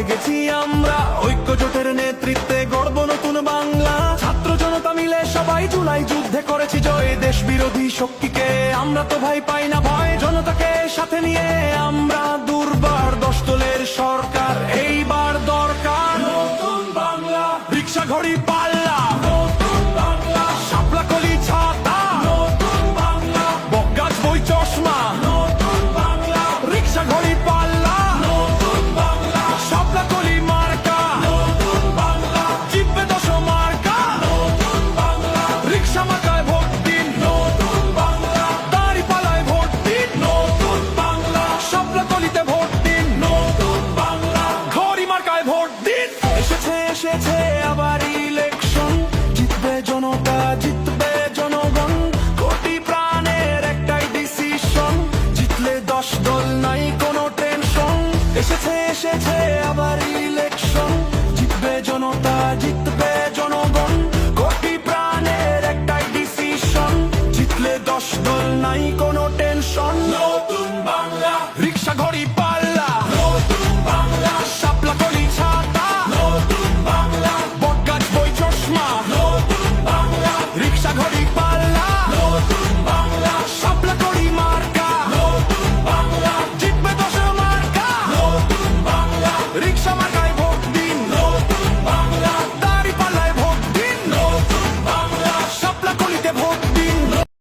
গেছি আমরা, ঐক্য জোটের নেতৃত্বে গড়ব নতুন বাংলা। ছাত্র জনতা মিলে সবাই জুলাই যুদ্ধে করেছি জয়, দেশ বিরোধী শক্তিকে আমরা তো ভাই পাই না ভয়। জনতাকে সাথে নিয়ে আমরা দুর্বার 10 দলের সরকার এইবার দরকার। নতুন বাংলা, রিক্সা ঘড়ি পাল্লা, নতুন বাংলা, শাপলা কলি ছাতা, নতুন বাংলা, বকগাছ বই চশমা, নতুন বাংলা, রিক্সা ঘড়ি পাল্লা, নতুন বাংলা, শাপলা কলি মার্কা, নতুন বাংলা, জিতবে 10 মার্কা, নতুন বাংলা, রিক্সা মার্কায় ভোট দিন, নতুন বাংলা, দাঁড়িপাল্লায় ভোট দিন, নতুন বাংলা, শাপলা কলিতে ভোট দিন, নতুন বাংলা, ঘড়ি মার্কায় ভোট দিন। এসেছে আবার ইলেকশন, জিতবে জনতা, জিতবে জনগণ, কোটি প্রাণের একটাই ডিসিশন, জিতলে 10 দল নাই কোনো টেনশন। এসেছে আবার ইলেকশন, জিতবে জনতা, জিতবে জনগণ, কোটি প্রাণের একটাই ডিসিশন, জিতলে 10 দল নাই কোনো টেনশন। নতুন বাংলা, রিক্সা ঘড়ি